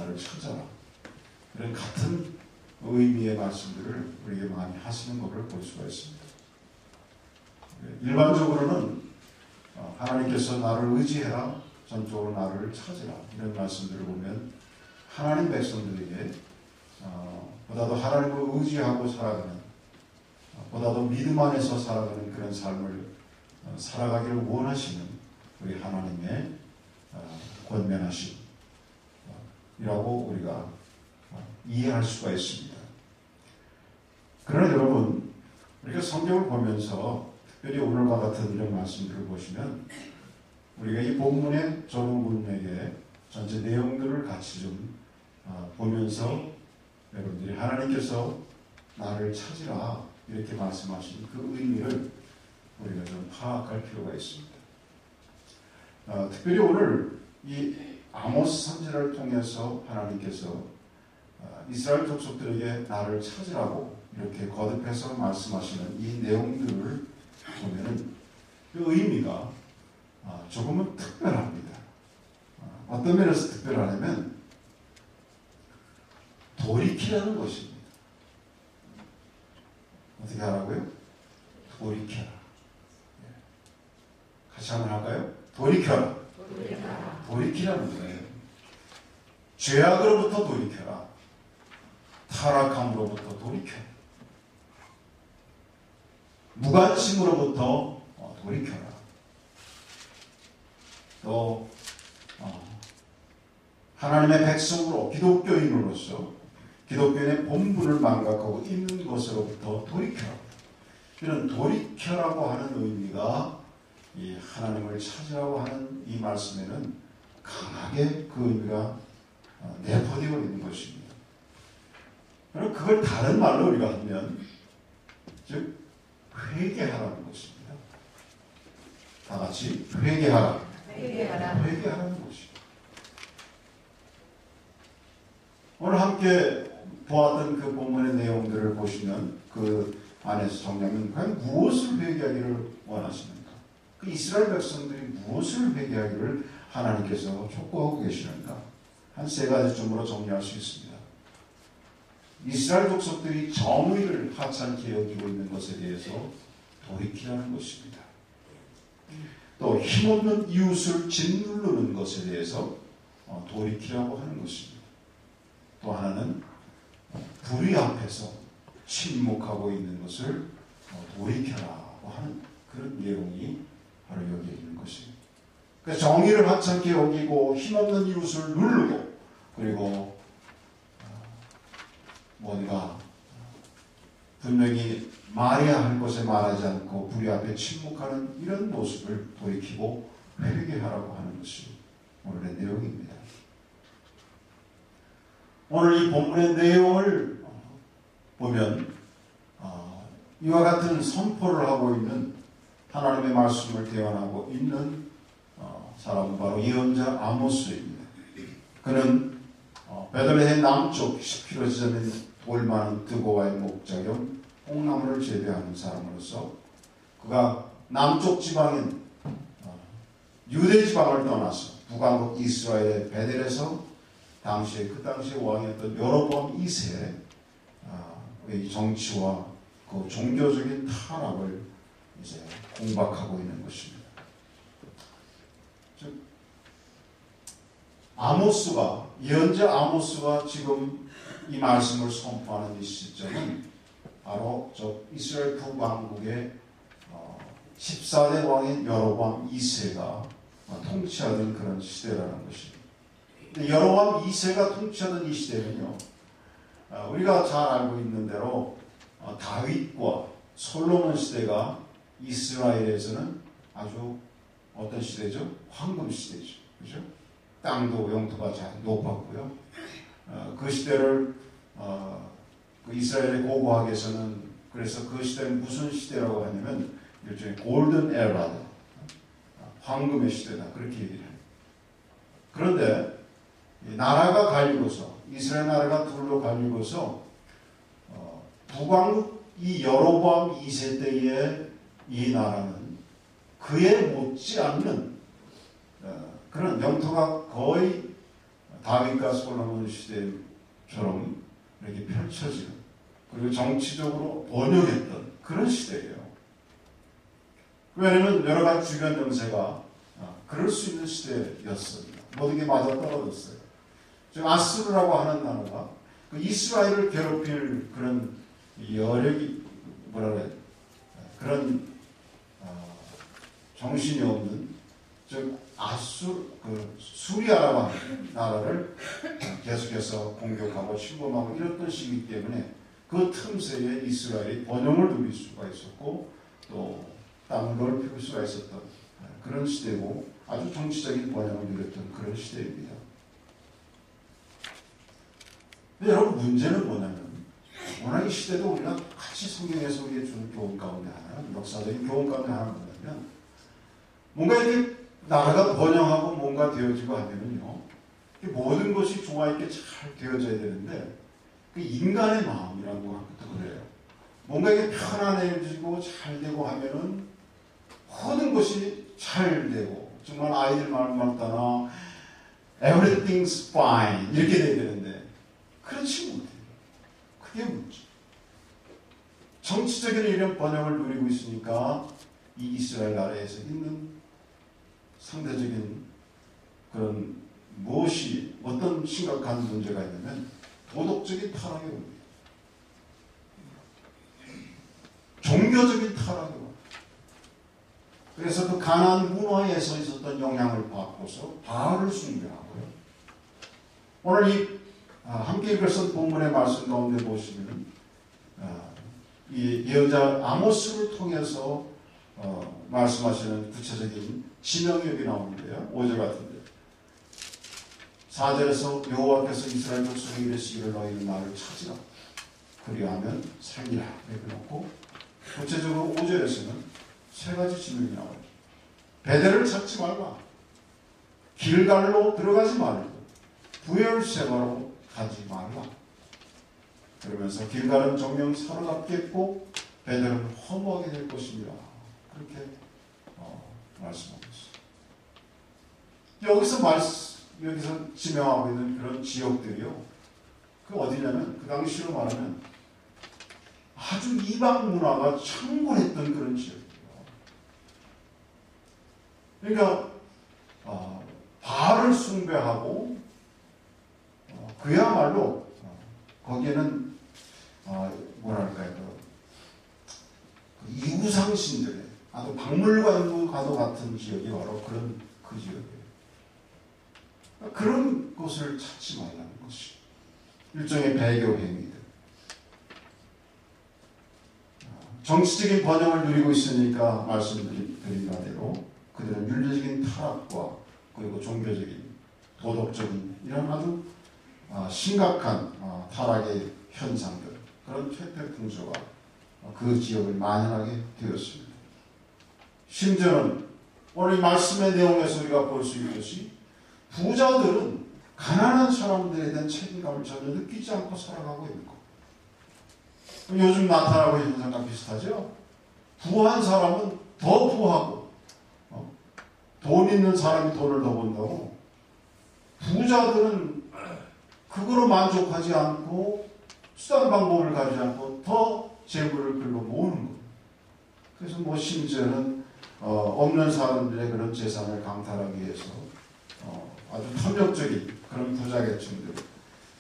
나를 찾아라. 이런 같은 의미의 말씀들을 우리에게 많이 하시는 것을 볼 수가 있습니다. 일반적으로는 하나님께서 나를 의지해라, 전적으로 나를 찾으라, 이런 말씀들을 보면 하나님 백성들에게 보다도 하나님을 의지하고 살아가는, 보다도 믿음 안에서 살아가는 그런 삶을 살아가기를 원하시는 우리 하나님의 권면하심이라고 우리가 이해할 수가 있습니다. 그러나 여러분, 우리가 성경을 보면서 특별히 오늘과 같은 이런 말씀들을 보시면 우리가 이 본문의 전후문맥의 전체 내용들을 같이 좀 보면서 여러분들이 하나님께서 나를 찾으라 이렇게 말씀하신 그 의미를 우리가 좀 파악할 필요가 있습니다. 특별히 오늘 이 아모스 선지자를 통해서 하나님께서 이스라엘 족속들에게 나를 찾으라고 이렇게 거듭해서 말씀하시는 이 내용들을 보면은 그 의미가 조금은 특별합니다. 어떤 면에서 특별하냐면 돌이키라는 것입니다. 어떻게 하라고요? 돌이켜라. 같이 한번 할까요? 돌이켜라. 돌이키라는 거예요. 죄악으로부터 돌이켜라. 타락함으로부터 돌이켜라. 무관심으로부터 돌이켜라. 또 하나님의 백성으로 기독교인으로서 기독교인의 본분을 망각하고 있는 것으로부터 돌이켜라. 이런 돌이켜라고 하는 의미가 이 하나님을 찾으라고 하는 이 말씀에는 강하게 그 의미가 내포되어 있는 것입니다. 그럼 그걸 다른 말로 우리가 하면 즉 회개하라는 것입니다. 다 같이 회개하라. 회개하라는 것입니다. 오늘 함께 보았던 그 본문의 내용들을 보시면 그 안에서 정리하면 과연 무엇을 회개하기를 원하시는가? 그 이스라엘 백성들이 무엇을 회개하기를 하나님께서 촉구하고 계시는가? 한 세 가지쯤으로 정리할 수 있습니다. 이스라엘 족속들이 정의를 하찮게 여기고 있는 것에 대해서 돌이키라는 것입니다. 또 힘없는 이웃을 짓누르는 것에 대해서 돌이키라고 하는 것입니다. 또 하나는 불의 앞에서 침묵하고 있는 것을 돌이켜라고 하는 그런 내용이 바로 여기에 있는 것입니다. 그러니까 정의를 하찮게 여기고 힘없는 이웃을 누르고 그리고 뭔가 분명히 말해야 할 것에 말하지 않고 불의 앞에 침묵하는 이런 모습을 돌이키고 회개하라고 하는 것이 오늘의 내용입니다. 오늘 이 본문의 내용을 보면 이와 같은 선포를 하고 있는 하나님의 말씀을 대언하고 있는 사람은 바로 예언자 아모스입니다. 그는 베들레헴 남쪽 10km 지점인 돌 많은 드고와의 목자겸 콩나물을 재배하는 사람으로서 그가 남쪽 지방인 유대 지방을 떠나서 북왕국 이스라엘의 베델에서 그 당시에 왕이었던 여로보암 2세의 정치와 그 종교적인 타락을 이제 공박하고 있는 것입니다. 즉 예언자 아모스가 지금 이 말씀을 선포하는 이 시점은 바로 이스라엘 북왕국의 14대 왕인 여로보암 2세가 통치하던 그런 시대라는 것입니다. 여로보암 2세가 통치하던 이 시대는요, 우리가 잘 알고 있는 대로 다윗과 솔로몬 시대가 이스라엘에서는 아주 어떤 시대죠? 황금 시대죠. 그죠? 땅도 영토가 잘 높았고요. 그 시대를 그 이스라엘의 고고학에서는 그래서 그 시대는 무슨 시대라고 하냐면 일종의 골든 에라다, 황금의 시대다 그렇게 얘기를 해요. 그런데 나라가 갈리고서 이스라엘 나라가 둘로 갈리고서 북왕국 이 여로보암 2세 때의 이 나라는 그에 못지않는 그런 영토가 거의 다윗과 솔로몬 시대처럼 이렇게 펼쳐지는, 그리고 정치적으로 번영했던 그런 시대예요. 왜냐하면 여러 가지 주변 정세가 그럴 수 있는 시대였습니다. 모든 게 맞아떨어졌어요. 지금 아수르라고 하는 나라가 그 이스라엘을 괴롭힐 그런 여력이, 뭐라 그래, 그런 정신이 없는, 즉 수리아라고 하는 나라를 계속해서 공격하고 침범하고 이랬던 시기 때문에 그 틈새에 이스라엘이 번영을 누릴 수가 있었고 또 땅을 넓힐 수가 있었던 그런 시대고, 아주 정치적인 번영을 누렸던 그런 시대입니다. 근데 여러분, 문제는 뭐냐면 워낙 이 시대도 우리가 같이 성경에서 우리에게 주는 교훈 가운데 하나는, 역사적인 교훈 가운데 하나는 뭐냐면, 뭔가 이렇게 나라가 번영하고 뭔가 되어지고 하면은요, 모든 것이 조화 있게 잘 되어져야 되는데, 그 인간의 마음이라는 것도 그래요. 뭔가 이게 편안해지고 잘 되고 하면은 모든 것이 잘 되고, 정말 아이들 말만 따나 everything's fine 이렇게 돼야 되는데 그렇지 못해요. 그게 문제. 정치적인 이런 번영을 누리고 있으니까 이 이스라엘 나라에서 있는 상대적인 그런 무엇이, 어떤 심각한 문제가 있냐면 도덕적인 타락이 옵니다. 종교적인 타락이 옵니다. 그래서 그 가나안 문화에서 있었던 영향을 받고서 바알을 숭배하고요. 오늘 이 함께 읽었던 본문의 말씀 가운데 보시면 이 예언자 아모스를 통해서 말씀하시는 구체적인 지명이 여기 나오는데요. 5절 같은데 4절에서 여호와께서 이스라엘 백성에게 이르시기를 너희는 나를 찾으라 그리하면 살리라 이렇게 놓고, 구체적으로 5절에서는 세 가지 지명이 나와요. 베델을 찾지 말라, 길갈로 들어가지 말고 부엘세바로 가지 말라. 그러면서 길갈은 정령 사로잡겠고 베델은 허무하게 될 것입니다. 그렇게 말씀하고 있어요. 여기서 지명하고 있는 그런 지역들이요, 그 어디냐면 그 당시로 말하면 아주 이방 문화가 창궐했던 그런 지역이에요. 그러니까 바알을 숭배하고 그야말로 거기에는 뭐랄까요, 그 이구상신들의 아주 박물관과도 같은 지역이 바로 그런 그 지역이에요. 그런 곳을 찾지 말라는 것이 일종의 배교 행위들. 정치적인 번영을 누리고 있으니까 말씀드린 바대로 그들은 윤리적인 타락과 그리고 종교적인, 도덕적인 이런 아주 심각한 타락의 현상들, 그런 퇴폐풍조가 그 지역을 만연하게 되었습니다. 심지어는 오늘 이 말씀의 내용에서 우리가 볼 수 있듯이 부자들은 가난한 사람들에 대한 책임감을 전혀 느끼지 않고 살아가고 있는 것. 요즘 나타나고 있는 현상과 비슷하죠. 부한 사람은 더 부하고 돈 있는 사람이 돈을 더 번다고, 부자들은 그거로 만족하지 않고 수단 방법을 가지지 않고 더 재물을 글로 모으는 거예요. 그래서 뭐 심지어는 없는 사람들의 그런 재산을 강탈하기 위해서 아주 탐욕적인 그런 부자 계층들,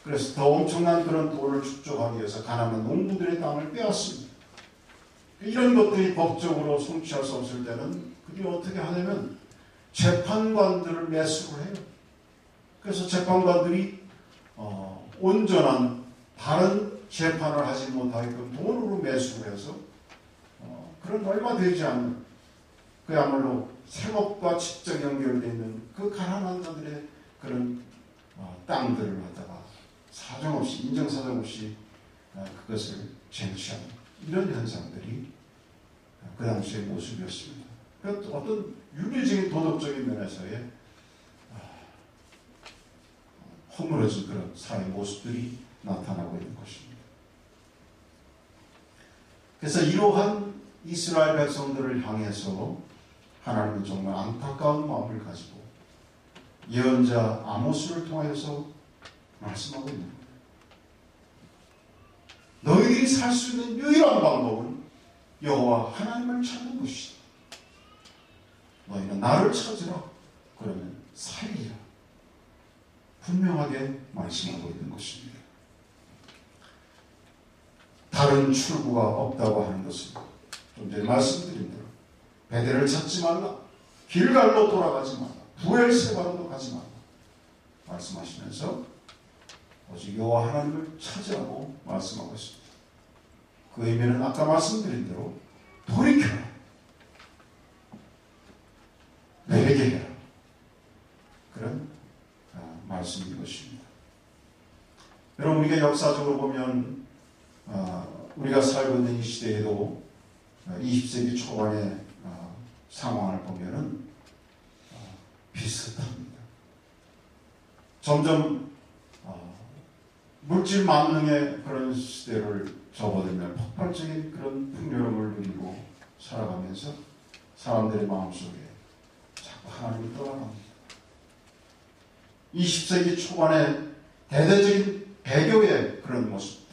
그래서 더 엄청난 그런 돈을 축적하기 위해서 가난한 농부들의 땅을 빼앗습니다. 이런 것들이 법적으로 성취할 수 없을 때는 그게 어떻게 하냐면 재판관들을 매수를 해요. 그래서 재판관들이 온전한 다른 재판을 하지 못하게끔 돈으로 매수를 해서 그런 얼마 되지 않는, 그야말로 생업과 직접 연결되어 있는 그 가난한 자들의 그런 땅들을 갖다가 사정없이, 인정사정 없이 그것을 쟁취하는 이런 현상들이 그 당시의 모습이었습니다. 그러니까 어떤 윤리적인 도덕적인 면에서의 허물어진 그런 사회 모습들이 나타나고 있는 것입니다. 그래서 이러한 이스라엘 백성들을 향해서 하나님은 정말 안타까운 마음을 가지고 예언자 아모스를 통하여서 말씀하고 있는 거예요. 너희들이 살 수 있는 유일한 방법은 여호와 하나님을 찾는 것이다. 너희는 나를 찾으라. 그러면 살리라. 분명하게 말씀하고 있는 것입니다. 다른 출구가 없다고 하는 것은 좀 전에 말씀드린 대로 베델을 찾지 말라. 길갈로 돌아가지 말라. 부엘세바로도 가지 말라. 말씀하시면서 오직 여호와 하나님을 찾으라고 말씀하고 있습니다. 그 의미는 아까 말씀드린 대로 돌이켜라. 회개해라. 그런 말씀인 것입니다. 여러분, 우리가 역사적으로 보면 우리가 살고 있는 이 시대에도 20세기 초반의 상황을 보면은 비슷합니다. 점점 물질 만능의 그런 시대를 접어들며 폭발적인 그런 풍요로움을 누리고 살아가면서 사람들의 마음속에 자꾸 하나님을 떠나갑니다. 20세기 초반에 대대적인 배교의 그런 모습.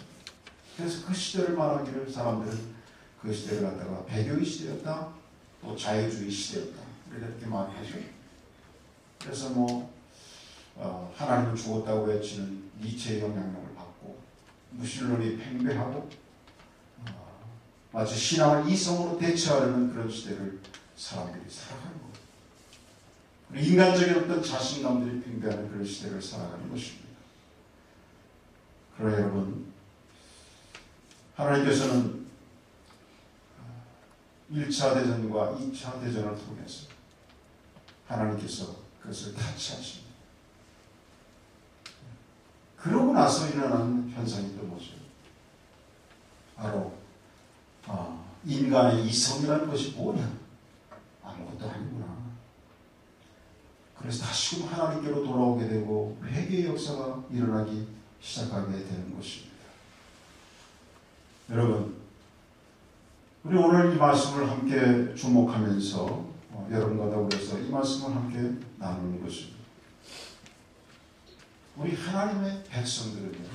그래서 그 시대를 말하기를 사람들은 그 시대를 갖다가 배교의 시대였다, 또 자유주의 시대였다, 이렇게 말하죠. 그래서 하나님은 죽었다고 외치는 니체의 영향력을 받고 무신론이 팽배하고 마치 신앙을 이성으로 대체하려는 그런 시대를 사람들이 살아가는 거예요. 그리고 인간적인 어떤 자신감들이 팽배하는 그런 시대를 살아가는 것입니다. 그러나 여러분, 하나님께서는 1차 대전과 2차 대전을 통해서 하나님께서 그것을 타치하십니다. 그러고 나서 일어나는 현상이 또 뭐죠? 바로 인간의 이성이라는 것이 뭐냐? 아무것도 아니구나. 그래서 다시금 하나님께로 돌아오게 되고 회개의 역사가 일어나기 시작하게 되는 것입니다. 여러분, 우리 오늘 이 말씀을 함께 주목하면서 여러분과 더불어서 이 말씀을 함께 나누는 것입니다. 우리 하나님의 백성들은요,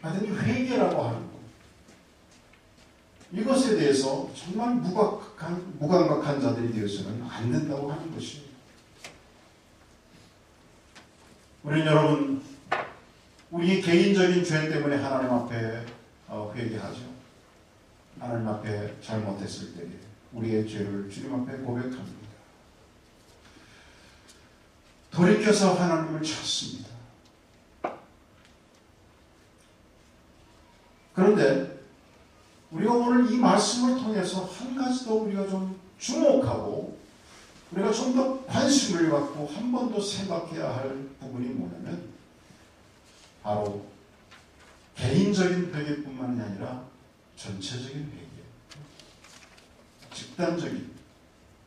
하여튼 회개라고 하는 것, 이것에 대해서 정말 무감각한 자들이 되어서는 안 된다고 하는 것입니다. 우리는 여러분, 우리 개인적인 죄 때문에 하나님 앞에 회개하죠. 하나님 앞에 잘못했을 때 우리의 죄를 주님 앞에 고백합니다. 돌이켜서 하나님을 찾습니다. 그런데 우리가 오늘 이 말씀을 통해서 한 가지 더 우리가 좀 주목하고 우리가 좀 더 관심을 갖고 한 번 더 생각해야 할 부분이 뭐냐면 바로 개인적인 회개뿐만이 아니라 전체적인 회개, 집단적인,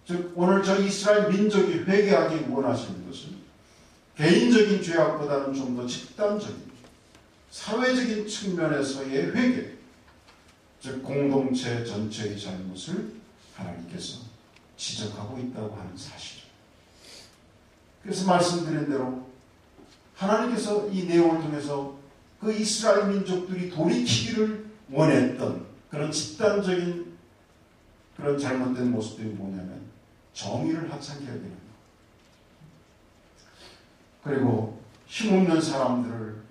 즉 오늘 저 이스라엘 민족이 회개하기 원하시는 것은 개인적인 죄악보다는 좀 더 집단적인, 사회적인 측면에서의 회개, 즉 공동체 전체의 잘못을 하나님께서 지적하고 있다고 하는 사실입니다. 그래서 말씀드린 대로 하나님께서 이 내용을 통해서 그 이스라엘 민족들이 돌이키기를 원했던 그런 집단적인 그런 잘못된 모습들이 뭐냐면 정의를 하찮게 여기는 것, 그리고 힘없는 사람들을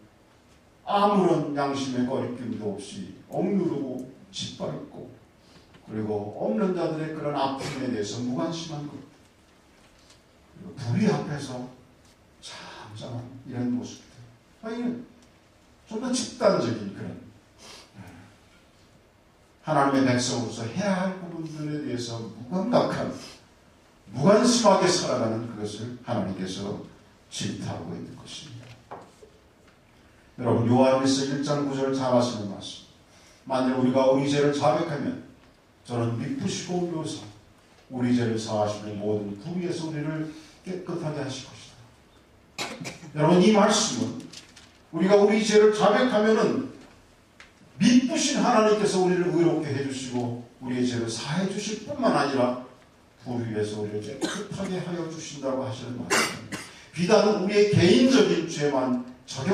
아무런 양심의 거리낌도 없이 억누르고 짓밟고, 그리고 없는 자들의 그런 아픔에 대해서 무관심한 것, 그리고 불의 앞에서 잠잠한 이런 모습들, 이는 좀 더 집단적인 그런 하나님의 백성으로서 해야 할 부분들에 대해서 무감각한, 무관심하게 살아가는 그것을 하나님께서 질타하고 있는 것입니다. 여러분, 요한일서 1장 9절 잘 아시는 말씀. 만일 우리가 우리 죄를 자백하면 저는 미쁘시고 묘사 우리 죄를 사하시는 모든 불의에서 우리를 깨끗하게 하실 것이다. 여러분, 이 말씀은 우리가 우리 죄를 자백하면은 미쁘신 하나님께서 우리를 의롭게 해주시고 우리의 죄를 사해 주실 뿐만 아니라 불의에서 우리를 깨끗하게 하여 주신다고 하시는 말씀입니다. 비단 우리의 개인적인 죄만 적용